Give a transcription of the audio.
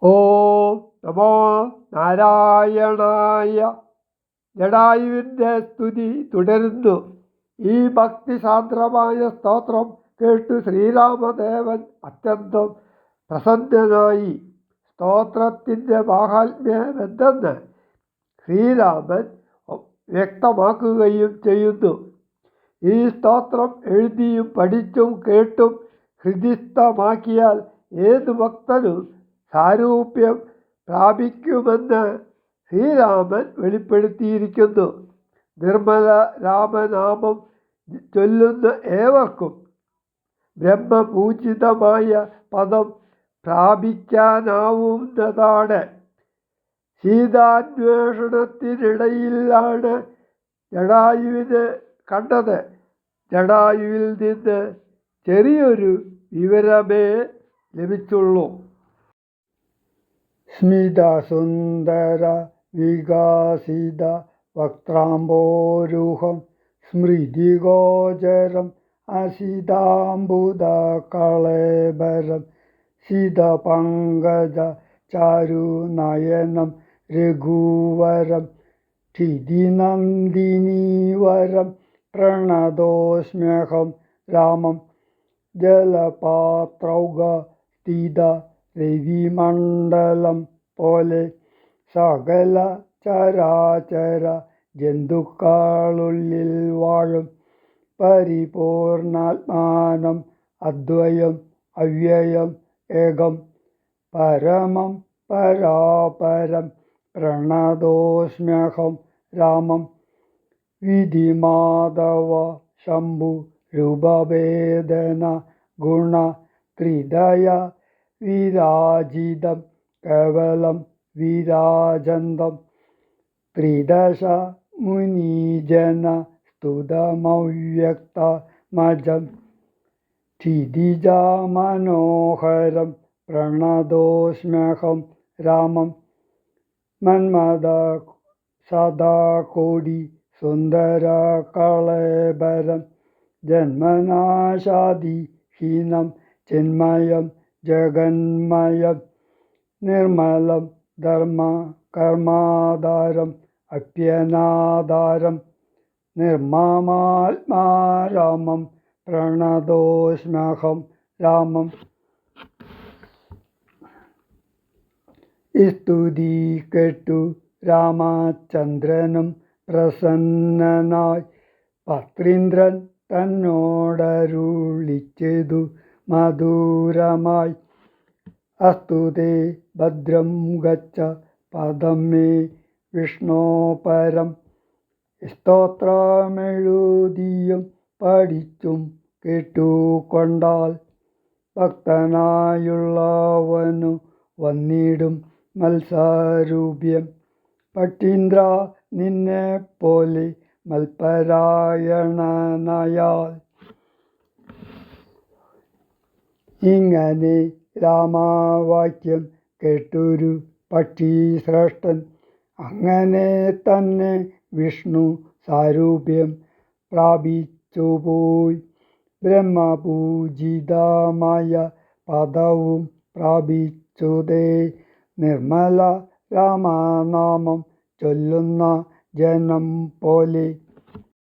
ഓം നമോ നാരായണായ. ജടായുവിൻ്റെ സ്തുതി തുടരുന്നു. ഈ ഭക്തിസാന്ദ്രമായ സ്തോത്രം കേട്ടു ശ്രീരാമദേവൻ അത്യന്തം പ്രസന്നനായി. സ്തോത്രത്തിൻ്റെ മാഹാത്മ്യമെന്തെന്ന് ശ്രീരാമൻ വ്യക്തമാക്കുകയും ചെയ്യുന്നു. ഈ സ്തോത്രം എഴുതിയും പഠിച്ചും കേട്ടും ഹൃദിസ്ഥമാക്കിയാൽ ഏതു ഭക്തനും സാരൂപ്യം പ്രാപിക്കുമെന്ന് ശ്രീരാമൻ വെളിപ്പെടുത്തിയിരിക്കുന്നു. നിർമ്മല രാമനാമം ചൊല്ലുന്ന ഏവർക്കും ബ്രഹ്മപൂജിതമായ പദം പ്രാപിക്കാനാവുന്നതാണ്. സീതാന്വേഷണത്തിനിടയിലാണ് ജടായുവിനെ കണ്ടത്. ജടായുവിൽ നിന്ന് ചെറിയൊരു വിവരമേ ലഭിച്ചുള്ളൂ. സ്മിതസുന്ദര വികാസിത വക്ത്രാംബോരുഹം സ്മൃതിഗോചരം അസിതാംബുദകളേബരം സിതപങ്കജ ചാരുനയനം രഘുവരം ക്ഷിതിനന്ദിനീവരം പ്രണതോസ്മ്യഹം രാമം ജലപാത്രൗഗസ്ഥിത രവിമണ്ഡലം പോലെ സകല ചരാചര ജന്തുക്കളുള്ളിൽ വാഴും പരിപൂർണാത്മാനം അദ്വയം അവ്യയം ഏകം പരമം പരാപരം പ്രണതോസ്മ്യഹം രാമം വിധിമാധവ ശംഭു രൂപഭേദന ഗുണ ത്രിദയ വിരാജിതം കേവലം വിരാജന്തം ത്രിദശ മുനിജന സ്തുതമവ്യക്തമജം ക്ഷിതിജാമനോഹരം പ്രണതോസ്മ്യഹം രാമം മന്മദ സദാകോടി സുന്ദരകളേബരം ജന്മനാശാദിഹീനം ചിന്മയം ജഗന്മയം നിർമ്മലം ധർമ്മ കർമാധാരം അപ്യനാധാരം നിർമ്മമാത്മാരാമം പ്രണതോസ്മ്യഹം രാമം. സ്തുതി കേട്ടു രാമചന്ദ്രനും പ്രസന്നനായി പത്രീന്ദ്രൻ തന്നോടരുളിച്ചെയ്തു മധുരമായി. അസ്തുതേ ഭദ്രം ഗച്ഛ പദം മേ വിഷ്ണോപരം. സ്തോത്രമെഴുതിയും പഠിച്ചും കേട്ടുകൊണ്ടാൽ ഭക്തനായുള്ളവനു വന്നിടും മത്സാരൂപ്യം. പക്ഷീന്ദ്ര നിന്നെപ്പോലെ മൽപരായണനായാൽ. ഇങ്ങനെ രാമവാക്യം കേട്ടൊരു പക്ഷി ശ്രേഷ്ഠൻ അങ്ങനെ തന്നെ വിഷ്ണു സാരൂപ്യം പ്രാപിച്ചുപോയി. ബ്രഹ്മപൂജിതമായ പദവും പ്രാപിച്ചുതേ. നിർമ്മല രാമനാമം ചൊല്ലുന്ന ജനം പോലെ